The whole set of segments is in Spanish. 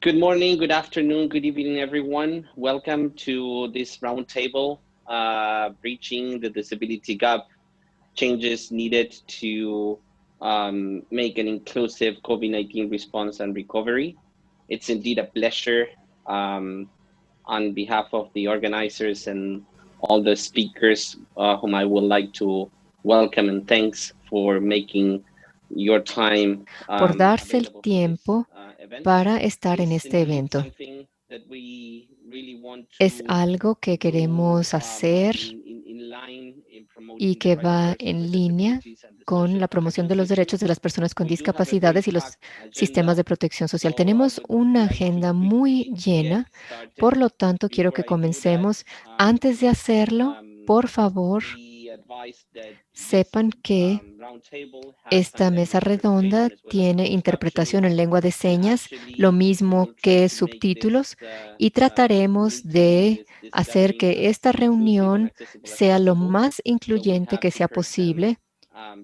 Good morning, good afternoon, good evening, everyone. Welcome to this roundtable, Breaching the Disability Gap, Changes Needed to Make an Inclusive COVID-19 Response and Recovery. It's indeed a pleasure on behalf of the organizers and all the speakers whom I would like to welcome and thanks for making your time por darse el available for this tiempo event. para estar en It's este indeed evento. something that we really want Es to algo que do queremos hacer in line in y promoting the que rights of va persons with en línea disabilities and the con social la promoción protection de los system. derechos de las personas con We do have a very discapacidades y los packed sistemas agenda, de protección social. so I Tenemos would una like to agenda muy quickly get llena, started. por lo tanto, quiero que Before I do that, comencemos. Antes de hacerlo, por favor, be advised that this sepan que roundtable has esta mesa simultaneous redonda interpretation as well as tiene closed captioning, interpretación en lengua de and señas, lo actually we mismo will try que to make this subtítulos, y trataremos meeting, de this hacer gathering que as esta inclusive and reunión accessible as sea lo possible. más So we incluyente have que sea prepared some posible.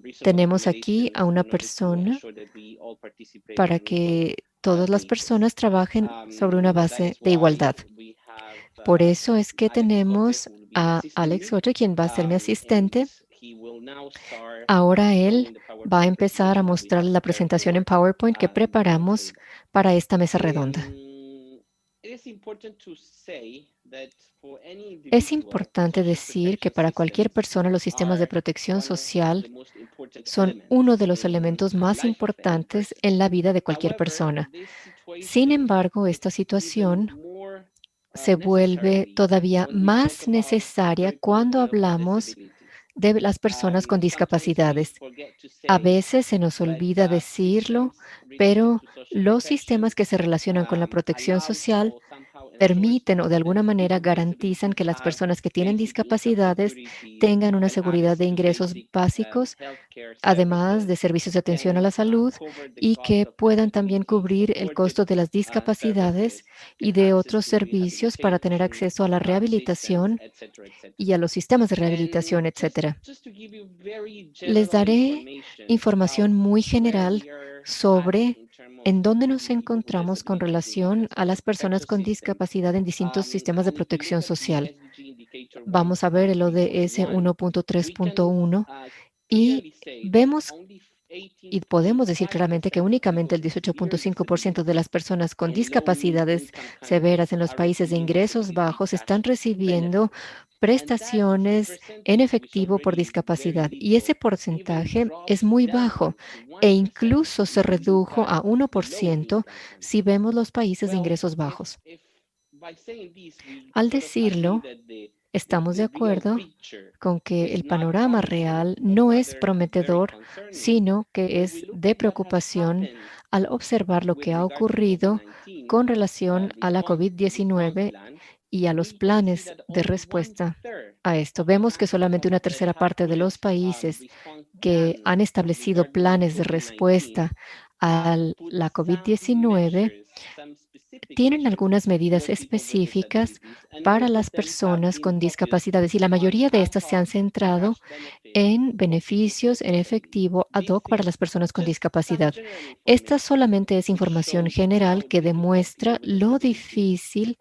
reasonable Tenemos aquí a accommodations una in order to persona ensure that we all participate para on an equal que todas las basis. personas trabajen sobre una That base is de igualdad. why we have Por eso es que Alex Cote, tenemos who will be a assisting Alex me, Ocho, quien va a ser mi and asistente. he will now start Ahora él showing the va a PowerPoint empezar a presentation that we mostrar have la prepared presentación en for PowerPoint que the preparamos roundtable. para esta mesa redonda. It is important to say that for any Es individual, importante social decir que protection para cualquier systems persona los sistemas de are protección one of the social most important son uno elements de los in elementos más life of any importantes person. en la vida de cualquier However, persona. this Sin situation embargo, esta gets even situación more se vuelve necessary todavía when we talk más about necesaria cuando recovery of hablamos disabilities. de las personas con Sometimes we discapacidades. forget to A say, veces se nos but olvida decirlo, systems related pero to social los sistemas protection que se relacionan con la protección allows social or somehow ensures permiten o de alguna that manera people with garantizan disabilities que las have personas que tienen basic income discapacidades security, tengan una can seguridad access de to ingresos basic básicos, healthcare además de services, servicios de atención a can la salud, cover the y cost que of puedan también disability cubrir el supported costo de las discapacidades services, y can de access otros to servicios para tener rehabilitation acceso a la systems, rehabilitación etc., etc. y a los sistemas de And rehabilitación, etcétera. just to give you very Les general daré information about información muy where general we are at sobre in terms of en dónde nos including people with encontramos con disabilities in relación different a las social personas protection con systems. discapacidad en distintos sistemas de And if we look protección at the social. SDG indicator Vamos a ver el ODS 1.3.1, we can 1.3.1 y clearly say that vemos only y podemos decir claramente que 18.5% of únicamente people el with severe 18.5% de las disabilities personas con in low middle discapacidades income countries severas en los are países de receiving ingresos disability bajos cash están recibiendo benefits. And that prestaciones en percentage, which efectivo por already is very discapacidad. Y ese little, even porcentaje es drops muy bajo down to e 1% incluso se if we look redujo at a uno the por low ciento income si countries. vemos los países de Well, ingresos bajos. if by saying this, we Al sort of agree decirlo, that estamos de the real acuerdo picture con que is el not panorama promising, real but no es rather very prometedor, concerning. sino que When we es look de at what has preocupación happened al observar lo with que ha regard to ocurrido COVID-19 con relación a la response COVID-19 plan, y a los we can see planes that de only respuesta 1/3 a esto. of the Vemos que countries solamente una that tercera have parte de put los países response que plans han establecido regarding planes de COVID-19 respuesta have a put la some COVID-19 measures, some specific tienen measures algunas medidas for people with específicas disabilities, and para most of las them have personas been con focused discapacidades y la on mayoría de ad estas se han hoc centrado cash benefits en for people with beneficios en disabilities. efectivo ad This hoc para las is personas con just some discapacidad. general Esta information solamente es which información shows general how que difficult demuestra people with lo disabilities difícil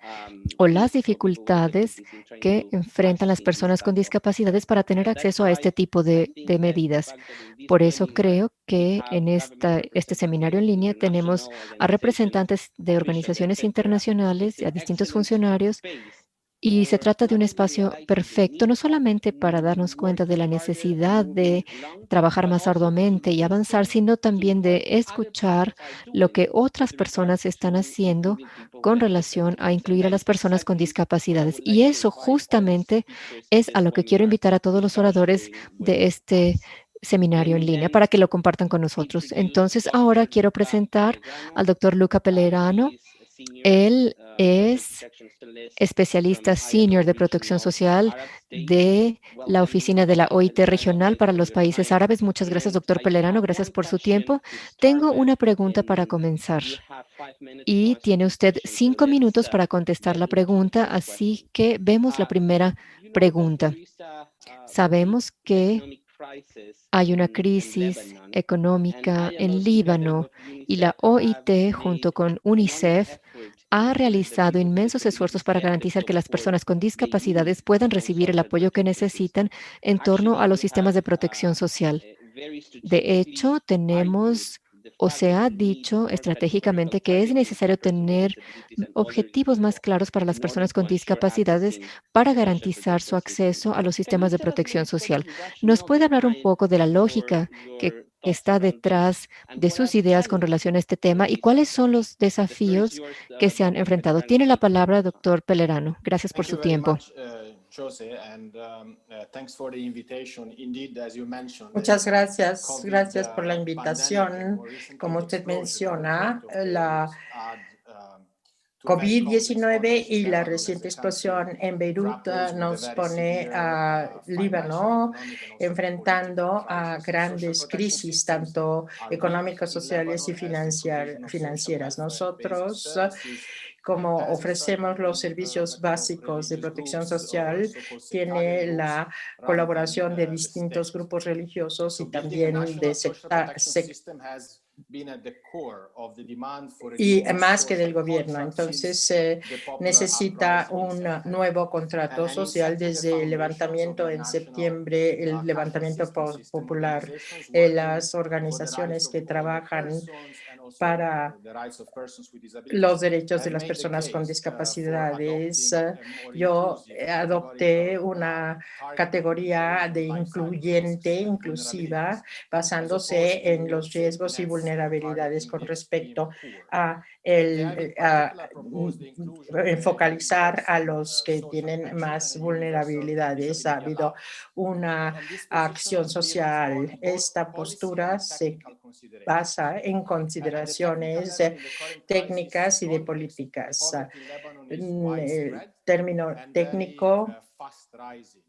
o las is, or people with dificultades disabilities in trying que to enfrentan las accessing this personas con type of discapacidades para services. tener And that's acceso a why este tipo I de think that the medidas. fact that in this Por eso webinar creo we que have en government este seminario representatives, en línea tenemos international a organizations, representantes de officials, organizaciones etc., internacionales it's y an a distintos excellent funcionarios space y se for trata de not un only espacio realizing the perfecto, need no of solamente para darnos cuenta de la working harder and necesidad moving de along, trabajar but más also to arduamente y avanzar, listen sino to también what de other escuchar persons are lo doing que otras with regard personas están to haciendo including people con with relación a disabilities. And incluir a that las is personas con exactly what I discapacidades. would Y like to eso invite all the justamente speakers in es a this lo que quiero webinar invitar a to todos los start oradores sharing with de este us. seminario Let en me línea then para que lo compartan con nosotros. introduce Entonces, ahora Dr. quiero Luca presentar al Pellegrano. doctor Luca Pellerano. He is a senior Él social es protection specialist from especialista senior ILO de protección Regional social Arab States. de la Welcome, oficina de la Dr. OIT Pellegrano. regional Thanks para for los your países time. árabes. Muchas gracias, And doctor I do Pellerano. have Gracias one por su question tiempo. to start Tengo with, una pregunta para and comenzar you have 5 minutes to y answer tiene this usted question. So 5 minutos para contestar get la into the pregunta, first así question. que vemos la Uh, primera you know that there pregunta. is a very Sabemos que economic Hay una crisis económica en Líbano y la OIT, junto con UNICEF, ha realizado inmensos esfuerzos para garantizar que las personas con discapacidades puedan recibir el apoyo que necesitan en torno a los sistemas de protección social. De hecho, tenemos o se ha dicho estratégicamente que es necesario tener objetivos más claros para las personas con discapacidades para garantizar su acceso a los sistemas de protección social. ¿Nos puede hablar un poco de la lógica que está detrás de sus ideas con relación a este tema y cuáles son los desafíos que se han enfrentado? Tiene la palabra, doctor Pelerano. Gracias por Thank su you very tiempo. much, Jose, and thanks for the invitation. Indeed, as you mentioned, Muchas gracias. COVID, Gracias por la pandemic, and invitación. more recently, Como the usted explosion of menciona, la variants add, to a very complex COVID-19 context. y la Lebanon as reciente a country explosión en Beirut grapples with a nos very pone severe, a financial, Líbano economic, and also enfrentando political a crisis. Social grandes protection crisis, systems tanto are weak económicas, in sociales y Lebanon, as the provision of social financieras. welfare-basic Nosotros, services como has ofrecemos los historically servicios met of básicos de religious protección groups or social, so-called sectarian tiene groups la rather than colaboración de the distintos state. grupos religiosos So y building a también de national social protection system has been at the core of the demand for a y new más que del social gobierno. contract Entonces, since the popular necesita uprising in un September. nuevo contrato And in social setting the desde el foundations of levantamiento a en national septiembre, el capital levantamiento system popular. organizations working Las for the rights organizaciones of que all the trabajan persons and also para the rights of persons with los disabilities derechos de have las made the personas con case for discapacidades. adopting a more Yo inclusive adopté categorical una targeted categoría measures de on life cycle incluyente, risks and inclusiva, vulnerabilities, as opposed basándose en to los riesgos safety y nets vulnerabilidades targeting con the respecto extreme poor. a They have in particular proposed the inclusion of a focalizar a universal los que social tienen pension and más a universal vulnerabilidades. Ha disability habido allowance. una And this position acción has been informed social. both Esta policy postura and se technical considerations. basa en At the technical consideraciones level, in the current crisis técnicas y de context, políticas. poverty in Lebanon is El widespread término and very técnico fast rising.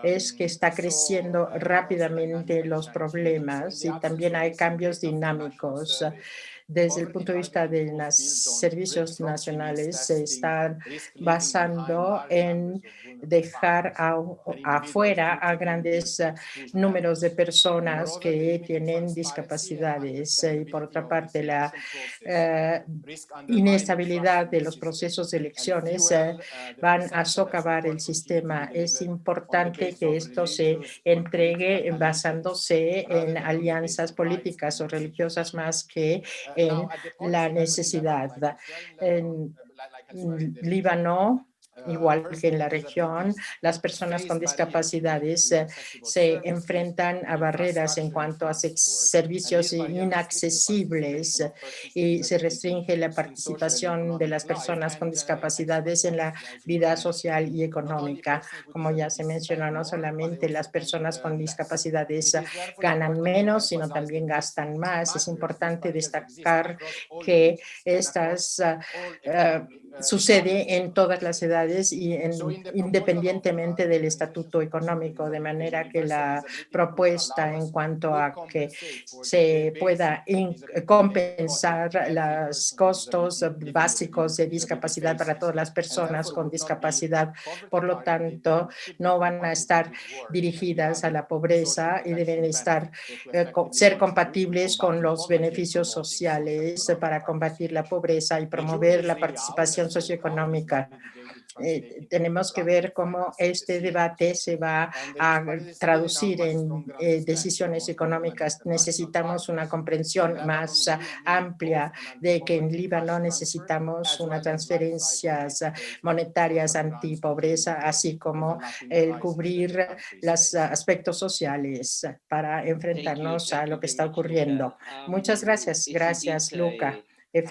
es que está creciendo Enormous rápidamente dynamics los and changes in problemas the y absence también of hay decent cambios data from national dinámicos. surveys. Desde el Poverty punto de vista targeted de los goals built on servicios proxy means nacionales, se testing, están risk leaving behind basando large en numbers of vulnerable dejar families and individuals afuera due a to grandes inbuilt exclusion números de efforts. personas Moreover, the que limited tienen transparency and discapacidades. Y por accountability otra of the parte, la selection process eh, risk undermining trust inestabilidad in de the los system procesos de and elecciones fuel the van a perception that socavar el support continue to be sistema. Es delivered on the importante basis que of esto se religious or political entregue allegiance basándose rather en than on the basis alianzas of rights políticas and o religiosas principles. más que Now, en at the la policy level in Lebanon, necesidad. like elsewhere in Lebanon, En like elsewhere in the region, Líbano, igual que persons en with la región, disabilities las personas face con barriers to discapacidades inaccessible se services, enfrentan a barreras en infrastructure, and cuanto a transport, and servicios these barriers restrict the inaccesibles participation of persons with y se disabilities restringe la in social and participación de economic las life personas con and generate extra discapacidades en la costs, as you were vida mentioning. social y Not only económica. persons with Como ya se disabilities mencionó, spend no more, but they solamente also las tend to personas con earn less. discapacidades It is therefore ganan important to menos, sino emphasize the también gastan critical más. Es matter of these importante barriers exist destacar across all que ages and across estas all economic sucede classes en of todas las society. edades y So in the proposal of independientemente the del organizations estatuto for persons with económico, de disabilities, manera que universal la disability inclusion propuesta en allowance cuanto would a que compensate for the se pueda basic disability related costs of compensar every los person with costos disability living with básicos de a disability discapacidad para faces, todas las and personas therefore con would not be discapacidad. poverty Por lo targeted tanto, and should be no van a estar compatible with work and the dirigidas a other la social pobreza y deben protection estar benefits, so to effectively ser contribute to compatibles con combating los poverty and beneficios promoting social sociales economic para rights. combatir la pobreza y The jury promover is la really out participación as to how this will socioeconómica. be debated, translated into Tenemos que ver practical cómo financing este debate decisions. se va And it a requires really now traducir much en stronger understanding decisiones amongst government and económicas. international Necesitamos una partners that comprensión Lebanon más will need both amplia an de que en anti-poverty Líbano cash transfer necesitamos as unas well as life cycle transferencias risk-based monetarias social grants to deal antipobreza, with the así como overlapping el crises that the cubrir country is los facing. aspectos sociales para enfrentarnos a Thank you lo que very está much, Luca. ocurriendo. Muchas gracias. It's indeed Gracias, Luca.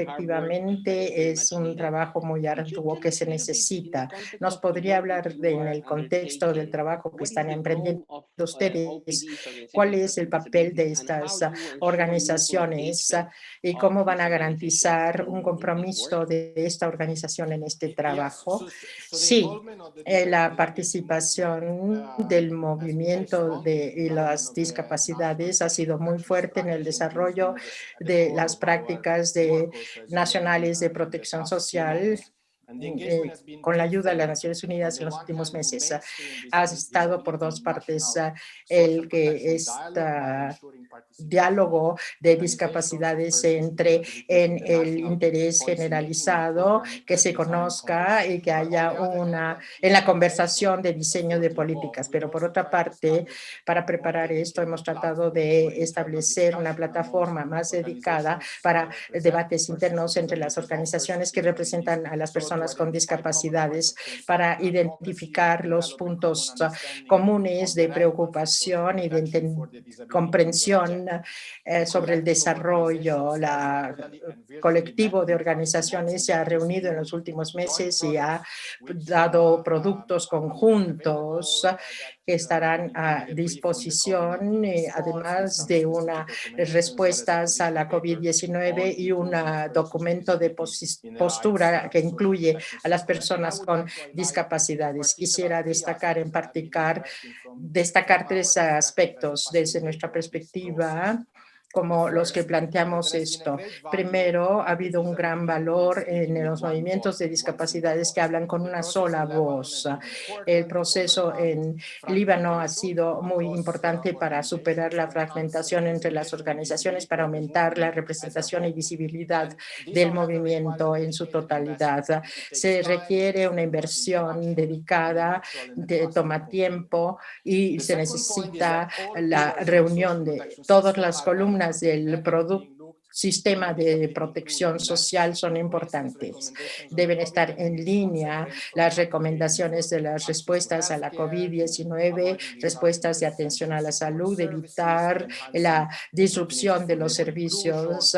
hard work that is Efectivamente, very es much un needed. trabajo muy Could you arduo tell que us se a little bit in the necesita. context ¿Nos of the podría work that hablar you en are el contexto del undertaking? trabajo que What is están the emprendiendo role of ustedes? OPDs, ¿Cuál Organization es Persons el with papel de Disabilities, and how estas you ensure meaningful organizaciones engagement y of cómo van these a organizations garantizar un in this work? compromiso de esta organización en este Yes, trabajo? so the Sí, involvement of the la disability movement participación del has been very movimiento strong in de the y development las of the national discapacidades ha social sido muy protection fuerte en el strategy, and this desarrollo is at the de core las of our prácticas work also, as you were nacionales de in the protección past few social. months. con la ayuda de las Naciones Unidas en los últimos meses. Ha estado por dos partes el que está diálogo de discapacidades entre en el interés generalizado, que se conozca y que haya en la conversación de diseño de políticas. Pero por otra parte, para preparar esto, hemos tratado de establecer una plataforma más dedicada para debates internos entre las organizaciones que representan a las personas con discapacidades, para identificar los puntos comunes de preocupación y de comprensión sobre el desarrollo. El colectivo de organizaciones se ha reunido en los últimos meses y ha dado productos conjuntos que estarán a disposición, además de unas respuestas a la COVID-19 y un documento de postura que incluye a las personas con discapacidades. Quisiera destacar en particular tres aspectos desde nuestra perspectiva como los que planteamos esto. Primero, ha habido un gran valor en los movimientos de discapacidades que hablan con una sola voz. El proceso en Líbano ha sido muy importante para superar la fragmentación entre las organizaciones, para aumentar la representación y visibilidad del movimiento en su totalidad. Se requiere una inversión dedicada, toma tiempo y se necesita la reunión de todas las columnas del sistema de protección social son importantes. Deben estar en línea las recomendaciones de las respuestas a la COVID-19, respuestas de atención a la salud, evitar la disrupción de los servicios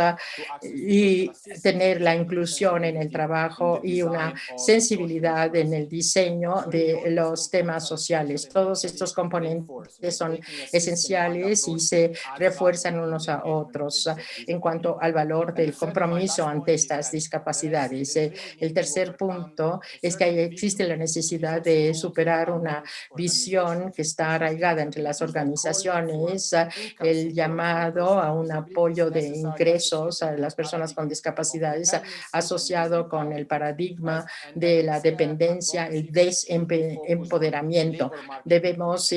y tener la inclusión en el trabajo y una sensibilidad en el diseño de los temas sociales. Todos estos componentes son esenciales y se refuerzan unos a otros en cuanto al valor del compromiso ante estas discapacidades. El tercer punto es que existe la necesidad de superar una visión que está arraigada entre las organizaciones, el llamado a un apoyo de ingresos a las personas con discapacidades asociado con el paradigma de la dependencia, el desempoderamiento. Debemos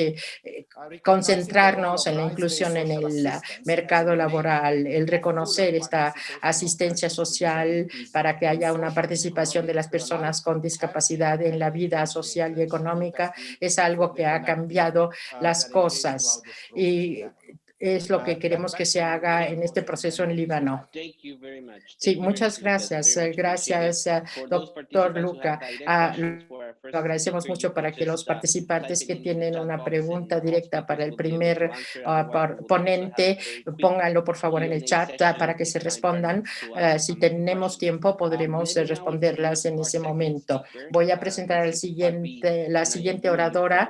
concentrarnos en la inclusión en el mercado laboral, el reconocer esta asistencia social para que haya una participación de las personas con discapacidad en la vida social y económica es algo que ha cambiado las cosas y es lo que queremos que se haga en este proceso en Líbano. Sí, muchas gracias. Gracias, doctor Luca. Lo agradecemos mucho para que los participantes que tienen una pregunta directa para el primer ponente, pónganlo por favor en el chat para que se respondan. Si tenemos tiempo, podremos responderlas en ese momento. Voy a presentar la siguiente oradora,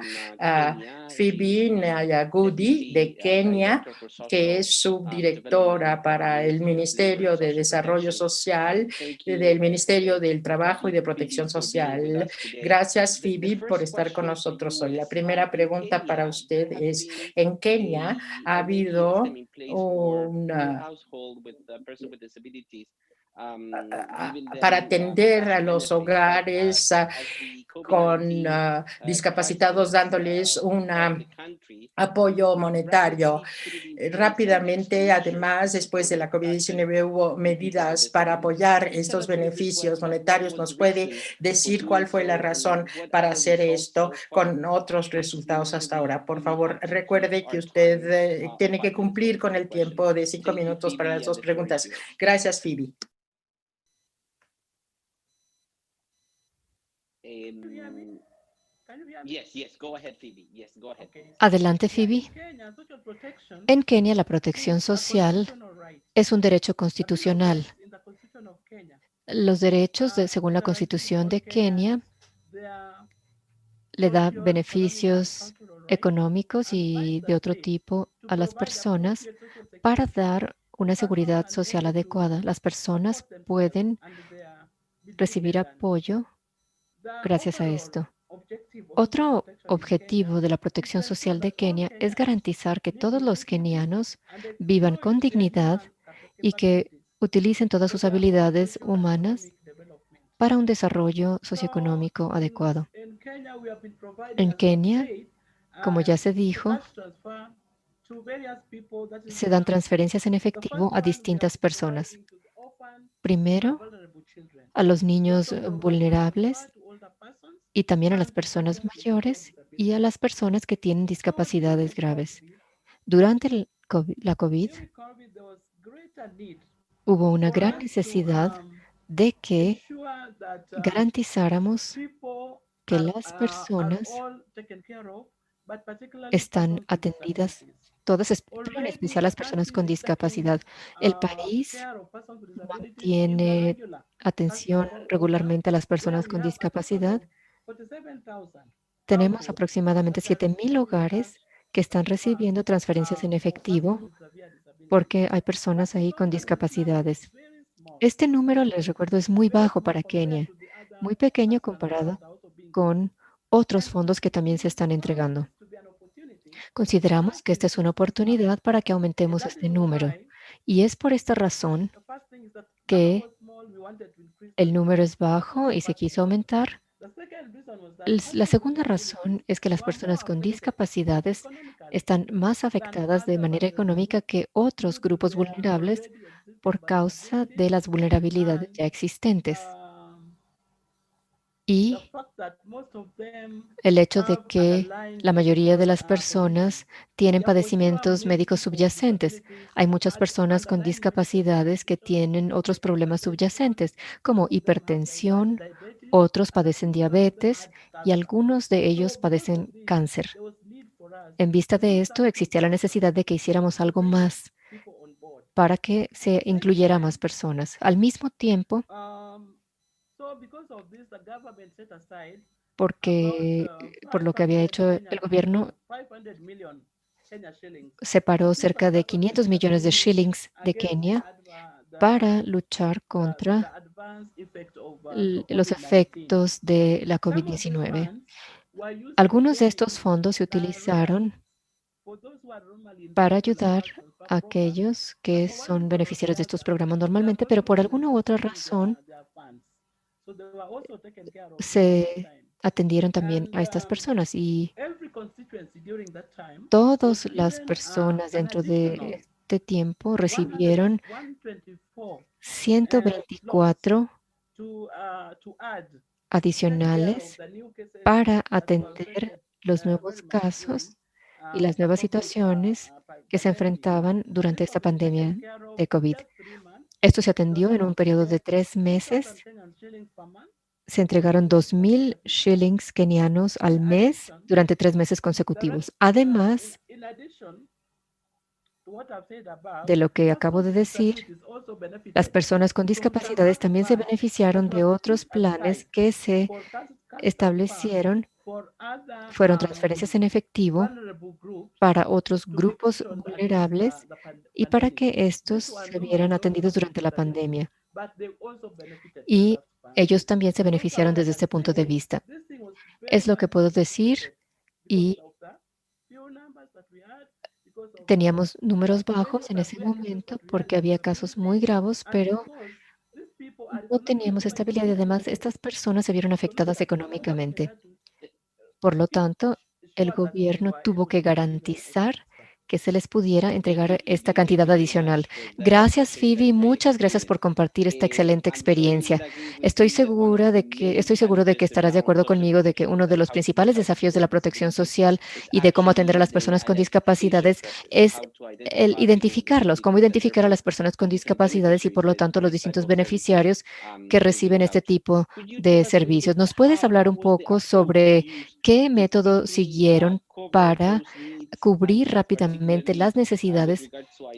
Phoebe Nyagudi de Kenia, que es subdirectora para el Ministerio de Desarrollo Social del Ministerio del Trabajo y de Protección Social. Gracias, Phoebe, por estar con nosotros hoy. La primera pregunta para usted es, en Kenia ha habido para atender a los hogares con discapacitados, dándoles un apoyo monetario. Rápidamente, además, después de la COVID-19 hubo medidas para apoyar estos beneficios monetarios. ¿Nos puede decir cuál fue la razón para hacer esto con otros resultados hasta ahora? Por favor, recuerde que usted tiene que cumplir con el tiempo de 5 minutos para las dos preguntas. Gracias, Phoebe. Adelante, Phoebe. En Kenia, la protección social es un derecho constitucional. Los derechos, según la Constitución de Kenia, le da beneficios económicos y de otro tipo a las personas para dar una seguridad social adecuada. Las personas pueden recibir apoyo gracias a esto. Otro objetivo de la protección social de Kenia es garantizar que todos los kenianos vivan con dignidad y que utilicen todas sus habilidades humanas para un desarrollo socioeconómico adecuado. En Kenia, como ya se dijo, se dan transferencias en efectivo a distintas personas. Primero, a los niños vulnerables y también a las personas mayores y a las personas que tienen discapacidades graves. Durante la COVID, hubo una gran necesidad de que garantizáramos que las personas están atendidas, todas, pero en especial las personas con discapacidad. El país mantiene atención regularmente a las personas con discapacidad. Tenemos aproximadamente 7,000 hogares que están recibiendo transferencias en efectivo porque hay personas ahí con discapacidades. Este número, les recuerdo, es muy bajo para Kenia, muy pequeño comparado con otros fondos que también se están entregando. Consideramos que esta es una oportunidad para que aumentemos este número. Y es por esta razón que el número es bajo y se quiso aumentar. La segunda razón es que las personas con discapacidades están más afectadas de manera económica que otros grupos vulnerables por causa de las vulnerabilidades ya existentes. Y el hecho de que la mayoría de las personas tienen padecimientos médicos subyacentes. Hay muchas personas con discapacidades que tienen otros problemas subyacentes, como hipertensión, otros padecen diabetes y algunos de ellos padecen cáncer. En vista de esto, existía la necesidad de que hiciéramos algo más para que se incluyera a más personas. Al mismo tiempo, porque por lo que había hecho el gobierno, separó cerca de 500 millones de shillings de Kenia para luchar contra los efectos de la COVID-19. Algunos de estos fondos se utilizaron para ayudar a aquellos que son beneficiarios de estos programas normalmente, pero por alguna u otra razón se atendieron también a estas personas y todas las personas dentro de este tiempo recibieron 124 adicionales para atender los nuevos casos y las nuevas situaciones que se enfrentaban durante esta pandemia de COVID. Esto se atendió en un periodo de 3 meses. Se entregaron 2,000 shillings kenianos al mes durante 3 meses consecutivos. Además de lo que acabo de decir, las personas con discapacidades también se beneficiaron de otros planes que se establecieron. Fueron transferencias en efectivo para otros grupos vulnerables y para que estos se vieran atendidos durante la pandemia. Y ellos también se beneficiaron desde este punto de vista. Es lo que puedo decir y teníamos números bajos en ese momento porque había casos muy graves, pero no teníamos estabilidad y además estas personas se vieron afectadas económicamente. Por lo tanto, el gobierno tuvo que garantizar que se les pudiera entregar esta cantidad adicional. Gracias, Phoebe. Muchas gracias por compartir esta excelente experiencia. Estoy seguro de que estarás de acuerdo conmigo de que uno de los principales desafíos de la protección social y de cómo atender a las personas con discapacidades es el identificarlos, cómo identificar a las personas con discapacidades y, por lo tanto, los distintos beneficiarios que reciben este tipo de servicios. ¿Nos puedes hablar un poco sobre qué método siguieron para cubrir rápidamente las necesidades,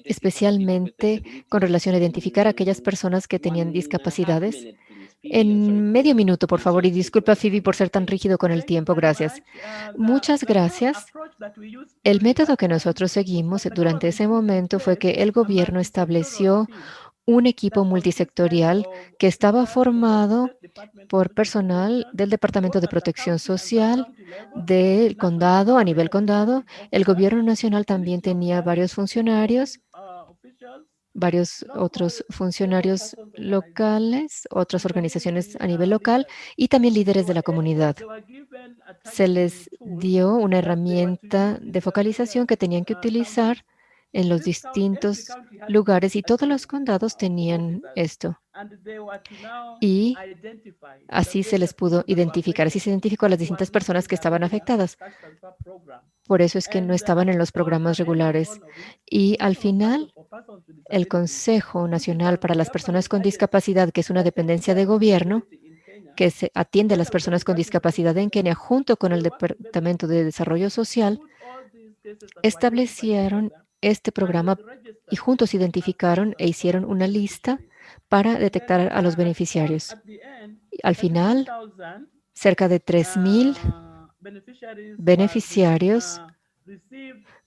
especialmente con relación a identificar a aquellas personas que tenían discapacidades? En medio minuto, por favor, y disculpa, Phoebe, por ser tan rígido con el tiempo. Gracias. Muchas gracias. El método que nosotros seguimos durante ese momento fue que el gobierno estableció un equipo multisectorial que estaba formado por personal del Departamento de Protección Social, del condado, a nivel condado. El gobierno nacional también tenía varios funcionarios varios otros funcionarios locales, otras organizaciones a nivel local y también líderes de la comunidad. Se les dio una herramienta de focalización que tenían que utilizar en los distintos lugares y todos los condados tenían esto. Y así se les pudo identificar, así se identificó a las distintas personas que estaban afectadas. Por eso es que no estaban en los programas regulares. Y al final, el Consejo Nacional para las Personas con Discapacidad, que es una dependencia de gobierno, que se atiende a las personas con discapacidad en Kenia, junto con el Departamento de Desarrollo Social, establecieron este programa y juntos identificaron e hicieron una lista para detectar a los beneficiarios. Al final, cerca de 3,000 beneficiarios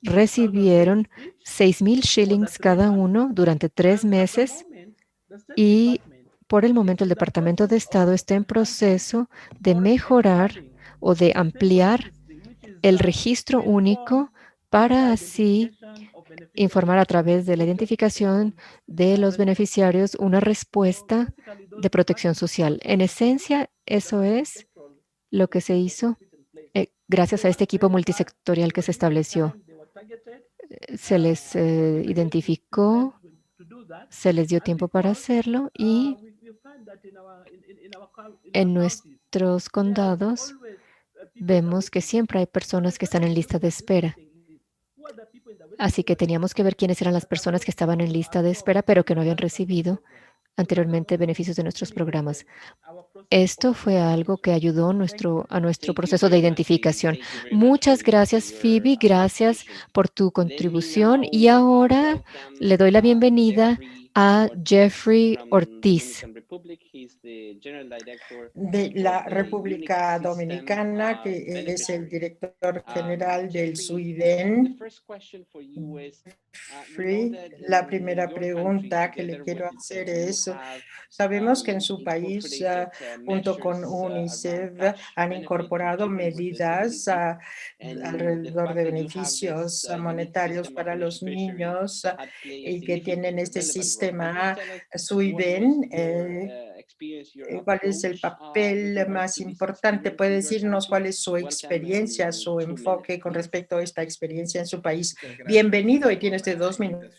recibieron 6,000 shillings cada uno durante 3 meses y por el momento el Departamento de Estado está en proceso de mejorar o de ampliar el registro único para así informar a través de la identificación de los beneficiarios una respuesta de protección social. En esencia, eso es lo que se hizo gracias a este equipo multisectorial que se estableció. Se les identificó, se les dio tiempo para hacerlo y en nuestros condados vemos que siempre hay personas que están en lista de espera. Así que teníamos que ver quiénes eran las personas que estaban en lista de espera, pero que no habían recibido anteriormente beneficios de nuestros programas. Esto fue algo que ayudó a nuestro proceso de identificación. Muchas gracias, Phoebe. Gracias por tu contribución. Y ahora le doy la bienvenida a Jeffrey Ortiz. De la República Dominicana, que es el director general del SUIDEN. La primera pregunta que le quiero hacer es, sabemos que en su país, junto con UNICEF, han incorporado medidas alrededor de beneficios monetarios para los niños y que tienen este sistema SUIDEN. ¿Cuál es el papel más importante? ¿Puede decirnos cuál es su experiencia, su enfoque con respecto a esta experiencia en su país? Bienvenido y tiene usted 2 minutos.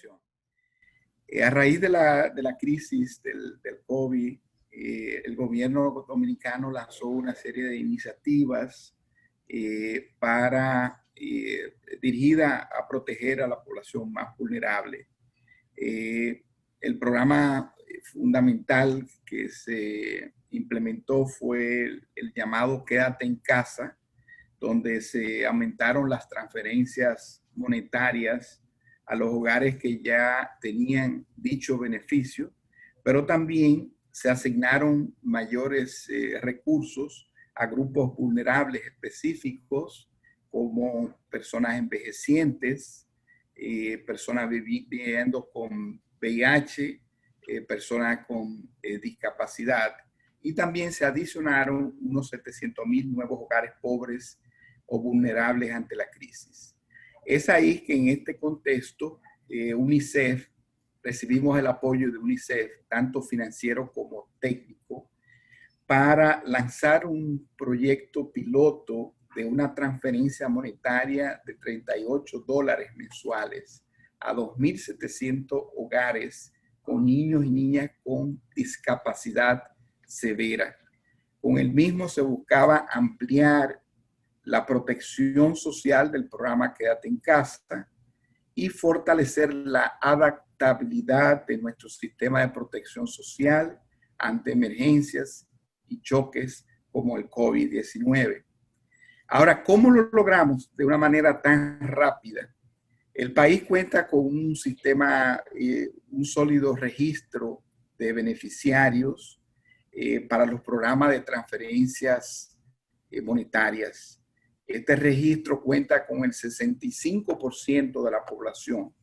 A raíz de la crisis del COVID, el gobierno dominicano lanzó una serie de iniciativas dirigida a proteger a la población más vulnerable. El programa fundamental que se implementó fue el llamado Quédate en Casa, donde se aumentaron las transferencias monetarias a los hogares que ya tenían dicho beneficio, pero también se asignaron mayores recursos a grupos vulnerables específicos como personas envejecientes, personas viviendo con VIH, personas con discapacidad, y también se adicionaron unos 700,000 nuevos hogares pobres o vulnerables ante la crisis. Es ahí que en este contexto UNICEF, recibimos el apoyo de UNICEF, tanto financiero como técnico, para lanzar un proyecto piloto de una transferencia monetaria de $38 mensuales a 2,700 hogares con niños y niñas con discapacidad severa. Con el mismo se buscaba ampliar la protección social del programa Quédate en Casa y fortalecer la adaptabilidad de nuestro sistema de protección social ante emergencias y choques como el COVID-19. Ahora, ¿cómo lo logramos de una manera tan rápida? El país cuenta con un sistema, un sólido registro de beneficiarios para los programas de transferencias monetarias. Este registro cuenta con el 65% de la población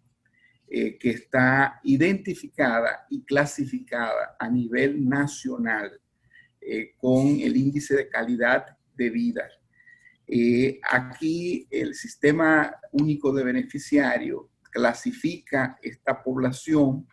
que está identificada y clasificada a nivel nacional con el índice de calidad de vida. Aquí el Sistema Único de Beneficiario clasifica esta población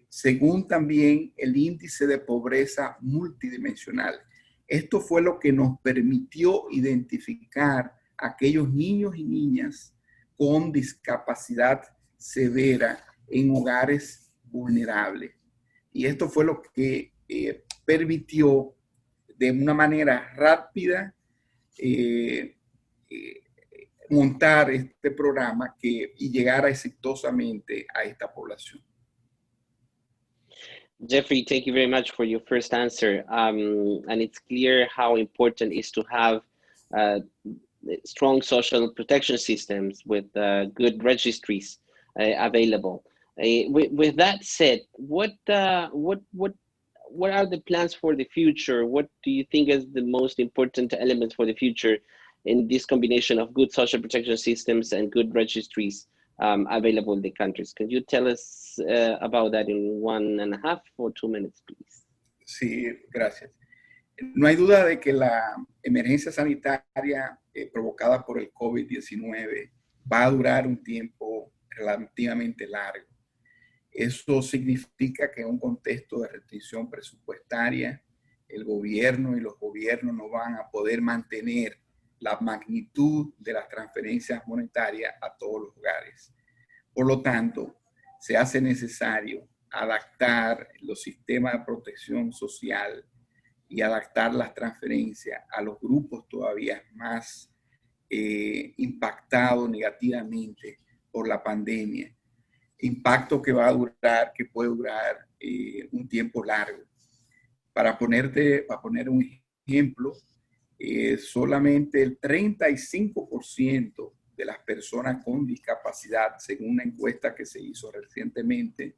según también el índice de pobreza multidimensional. Esto fue lo que nos permitió identificar a aquellos niños y niñas con discapacidad severa en hogares vulnerables. Y esto fue lo que permitió de una manera rápida montar este programa y llegar exitosamente a esta población. Jeffrey, thank you very much for your first answer. And it's clear how important it is to have strong social protection systems with good registries available. With that said, what are the plans for the future? What do you think is the most important elements for the future in this combination of good social protection systems and good registries available in the countries? Can you tell us about that in 1.5 or 2 minutes, please? Sí, gracias. No hay duda de que la emergencia sanitaria provocada por el COVID-19 va a durar un tiempo relativamente largo. Eso significa que en un contexto de restricción presupuestaria, el gobierno y los gobiernos no van a poder mantener la magnitud de las transferencias monetarias a todos los hogares. Por lo tanto, se hace necesario adaptar los sistemas de protección social y adaptar las transferencias a los grupos todavía más impactados negativamente por la pandemia. Impacto que va a durar, que puede durar un tiempo largo. Para poner un ejemplo, solamente el 35% de las personas con discapacidad, según una encuesta que se hizo recientemente,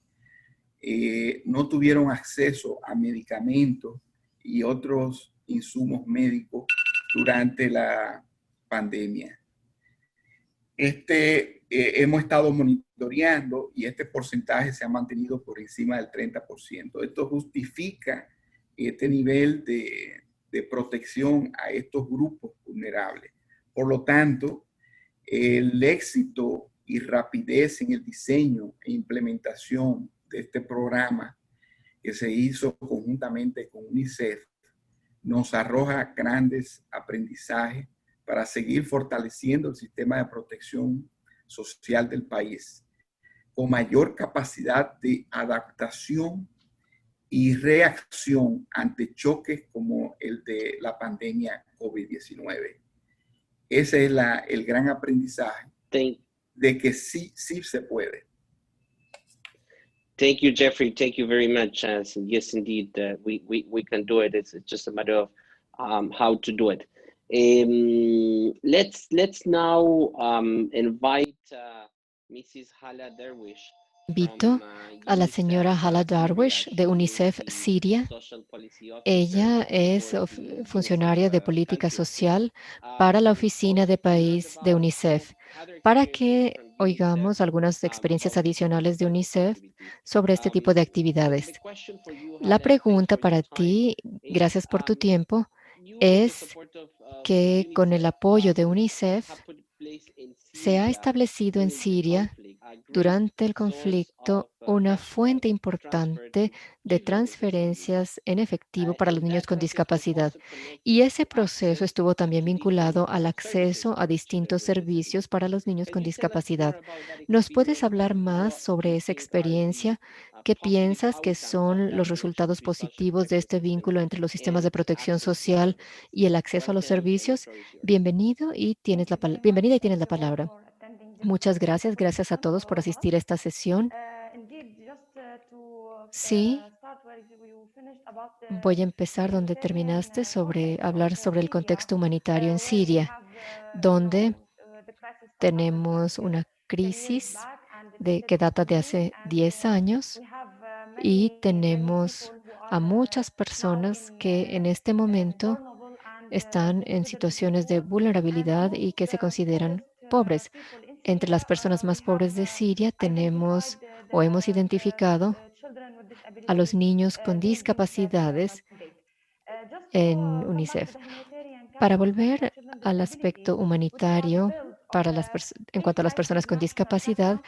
no tuvieron acceso a medicamentos y otros insumos médicos durante la pandemia. Hemos estado monitoreando y este porcentaje se ha mantenido por encima del 30%. Esto justifica este nivel de protección a estos grupos vulnerables. Por lo tanto, el éxito y rapidez en el diseño e implementación de este programa que se hizo conjuntamente con UNICEF nos arroja grandes aprendizajes para seguir fortaleciendo el sistema de protección social del país, con mayor capacidad de adaptación y reacción ante choques como el de la pandemia COVID-19. Ese es el gran aprendizaje de que sí se puede. Thank you, Jeffrey. Thank you very much. Yes, indeed, we can do it. It's just a matter of how to do it. Let's now invite Mrs. Hala Derwish. Invito a la señora Hala Darwish de UNICEF Siria. Ella es funcionaria de política social para la oficina de país de UNICEF, para que oigamos algunas experiencias adicionales de UNICEF sobre este tipo de actividades. La pregunta para ti, gracias por tu tiempo, es que con el apoyo de UNICEF se ha establecido en Siria durante el conflicto una fuente importante de transferencias en efectivo para los niños con discapacidad. Y ese proceso estuvo también vinculado al acceso a distintos servicios para los niños con discapacidad. ¿Nos puedes hablar más sobre esa experiencia? ¿Qué piensas que son los resultados positivos de este vínculo entre los sistemas de protección social y el acceso a los servicios? Bienvenida y tienes la palabra. Muchas gracias. Gracias a todos por asistir a esta sesión. Sí, voy a empezar donde terminaste, hablar sobre el contexto humanitario en Siria, donde tenemos una crisis que data de hace 10 años y tenemos a muchas personas que en este momento están en situaciones de vulnerabilidad y que se consideran pobres. Entre las personas más pobres de Siria tenemos o hemos identificado a los niños con discapacidades en UNICEF. Para volver al aspecto humanitario en cuanto a las personas con discapacidad,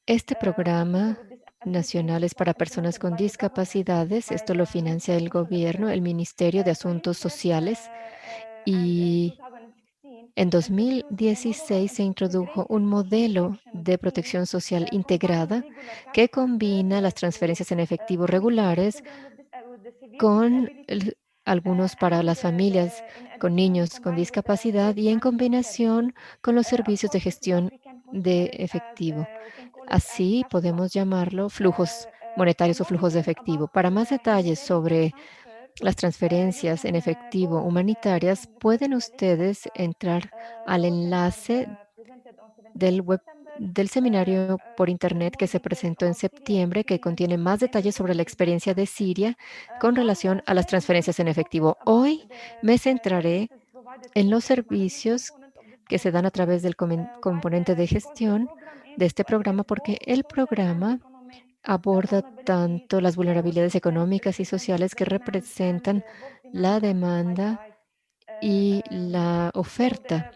este programa nacionales para personas con discapacidades. Esto lo financia el gobierno, el Ministerio de Asuntos Sociales. Y en 2016 se introdujo un modelo de protección social integrada que combina las transferencias en efectivo regulares con algunos para las familias con niños con discapacidad y en combinación con los servicios de gestión de efectivo. Así podemos llamarlo flujos monetarios o flujos de efectivo. Para más detalles sobre las transferencias en efectivo humanitarias, pueden ustedes entrar al enlace del web del seminario por Internet que se presentó en septiembre, que contiene más detalles sobre la experiencia de Siria con relación a las transferencias en efectivo. Hoy me centraré en los servicios que se dan a través del componente de gestión de este programa, porque el programa aborda tanto las vulnerabilidades económicas y sociales que representan la demanda y la oferta.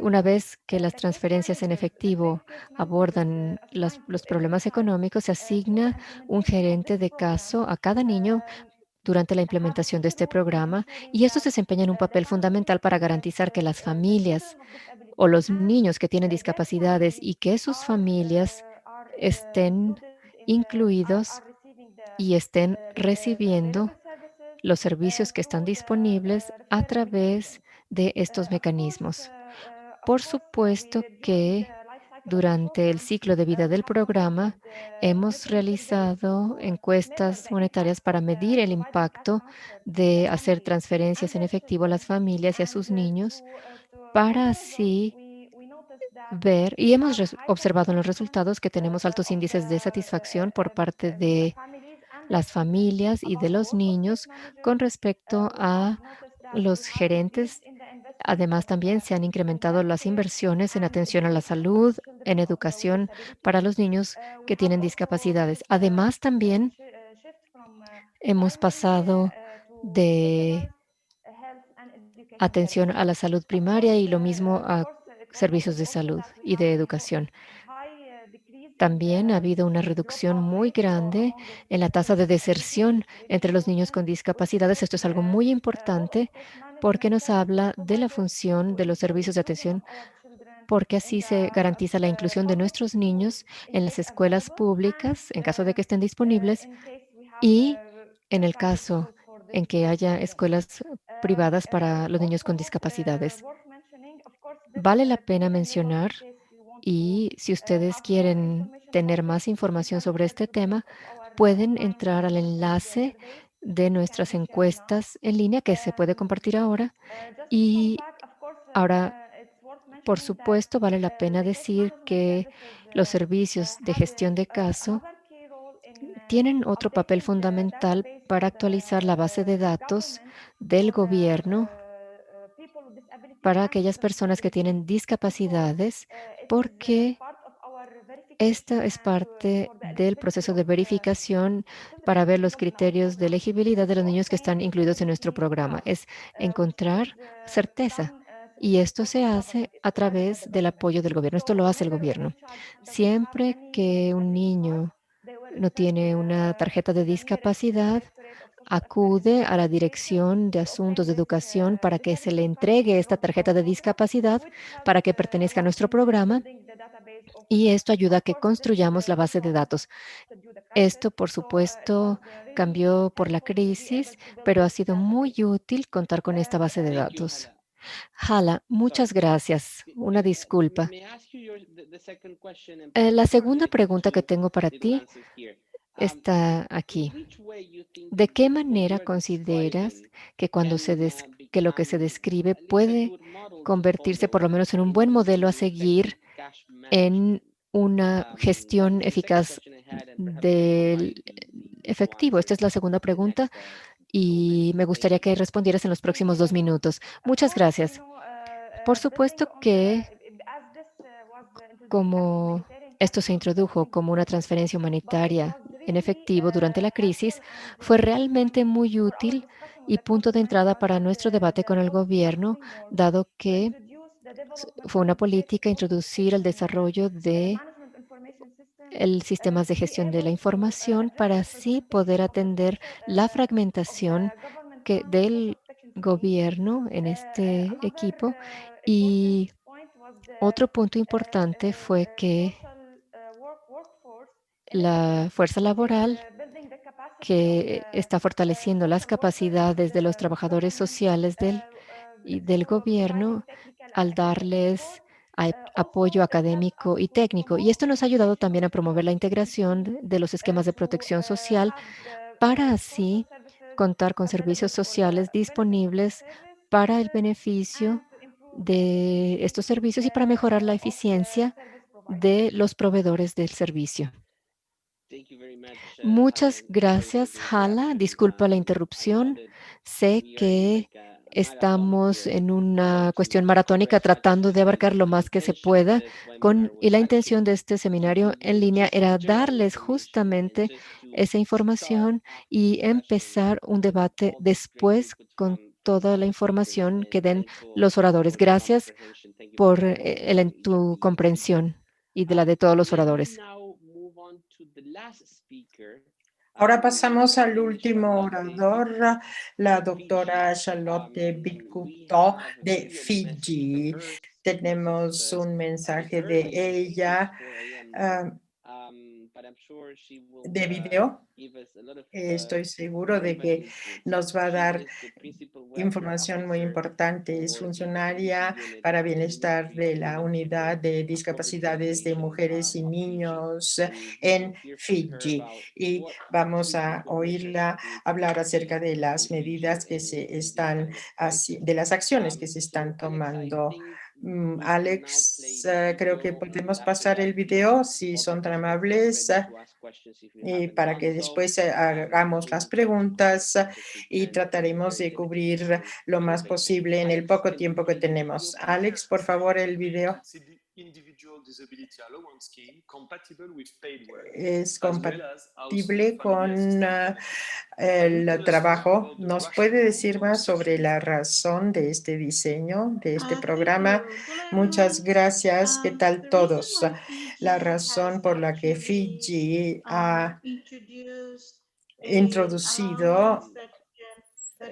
Una vez que las transferencias en efectivo abordan los problemas económicos, se asigna un gerente de caso a cada niño durante la implementación de este programa, y estos desempeñan un papel fundamental para garantizar que las familias o los niños que tienen discapacidades y que sus familias estén incluidos y estén recibiendo los servicios que están disponibles a través de estos mecanismos. Por supuesto que durante el ciclo de vida del programa hemos realizado encuestas monetarias para medir el impacto de hacer transferencias en efectivo a las familias y a sus niños, para así ver, y hemos observado en los resultados que tenemos altos índices de satisfacción por parte de las familias y de los niños con respecto a los gerentes. Además, también se han incrementado las inversiones en atención a la salud, en educación para los niños que tienen discapacidades. Además, también hemos pasado de atención a la salud primaria y lo mismo a servicios de salud y de educación. También ha habido una reducción muy grande en la tasa de deserción entre los niños con discapacidades. Esto es algo muy importante porque nos habla de la función de los servicios de atención, porque así se garantiza la inclusión de nuestros niños en las escuelas públicas, en caso de que estén disponibles, y en el caso en que haya escuelas privadas para los niños con discapacidades. Vale la pena mencionar, y si ustedes quieren tener más información sobre este tema, pueden entrar al enlace de nuestras encuestas en línea que se puede compartir ahora. Y ahora, por supuesto, vale la pena decir que los servicios de gestión de caso tienen otro papel fundamental para actualizar la base de datos del gobierno para aquellas personas que tienen discapacidades, porque esta es parte del proceso de verificación para ver los criterios de elegibilidad de los niños que están incluidos en nuestro programa. Es encontrar certeza. Y esto se hace a través del apoyo del gobierno. Esto lo hace el gobierno. Siempre que un niño no tiene una tarjeta de discapacidad, acude a la Dirección de Asuntos de Educación para que se le entregue esta tarjeta de discapacidad para que pertenezca a nuestro programa, y esto ayuda a que construyamos la base de datos. Esto, por supuesto, cambió por la crisis, pero ha sido muy útil contar con esta base de datos. Hala, muchas gracias. Una disculpa. La segunda pregunta que tengo para ti está aquí. ¿De qué manera consideras que que lo que se describe puede convertirse por lo menos en un buen modelo a seguir en una gestión eficaz del efectivo? Esta es la segunda pregunta y me gustaría que respondieras en los próximos 2 minutos. Muchas gracias. Por supuesto que como esto se introdujo como una transferencia humanitaria en efectivo durante la crisis, fue realmente muy útil y punto de entrada para nuestro debate con el gobierno, dado que fue una política introducir el desarrollo de el sistemas de gestión de la información para así poder atender la fragmentación del gobierno en este equipo. Y otro punto importante fue que la fuerza laboral que está fortaleciendo las capacidades de los trabajadores sociales del gobierno al darles apoyo académico y técnico. Y esto nos ha ayudado también a promover la integración de los esquemas de protección social para así contar con servicios sociales disponibles para el beneficio de estos servicios y para mejorar la eficiencia de los proveedores del servicio. Muchas gracias, Hala. Disculpa la interrupción. Sé que estamos en una cuestión maratónica tratando de abarcar lo más que se pueda y la intención de este seminario en línea era darles justamente esa información y empezar un debate después con toda la información que den los oradores. Gracias por tu comprensión y de la de todos los oradores. Ahora pasamos al último orador, la doctora Charlotte Bidgupta de Fiji. Tenemos un mensaje de ella de video. Estoy seguro de que nos va a dar información muy importante. Es funcionaria para bienestar de la unidad de discapacidades de mujeres y niños en Fiji. Y vamos a oírla hablar acerca de las medidas que se están de las acciones que se están tomando. Alex, creo que podemos pasar el video si son tan amables para que después hagamos las preguntas y trataremos de cubrir lo más posible en el poco tiempo que tenemos. Alex, por favor, el video. Es compatible con el trabajo. ¿Nos puede decir más sobre la razón de este diseño, de este programa? Muchas gracias. ¿Qué tal todos? La razón por la que Fiji ha introducido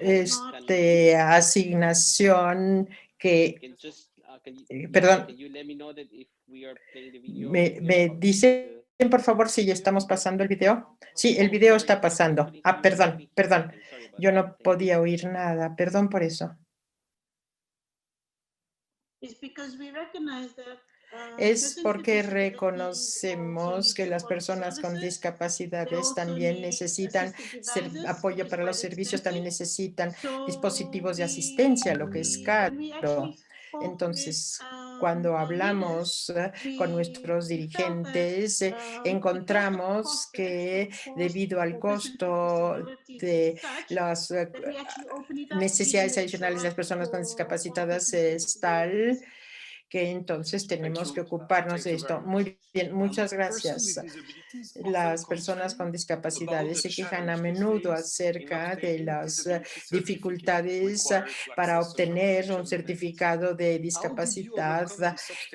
esta asignación que, perdón, me dicen por favor si ya estamos pasando el video. Sí, el video está pasando. Perdón. Yo no podía oír nada. Perdón por eso. Es porque reconocemos que las personas con discapacidades también necesitan apoyo para los servicios, también necesitan dispositivos de asistencia, lo que es caro. Entonces, cuando hablamos con nuestros dirigentes, encontramos que debido al costo de las necesidades adicionales de las personas con discapacidades es tal que entonces tenemos que ocuparnos de esto. Muy bien, muchas gracias. Las personas con discapacidades se quejan a menudo acerca de las dificultades para obtener un certificado de discapacidad.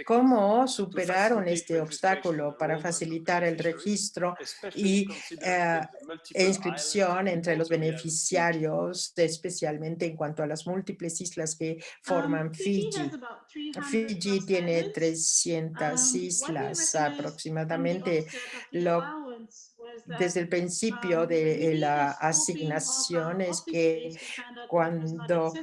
¿Cómo superaron este obstáculo para facilitar el registro e inscripción entre los beneficiarios, especialmente en cuanto a las múltiples islas que forman Fiji? Fiji tiene 300 islas aproximadamente. Desde el principio de la asignación es que cuando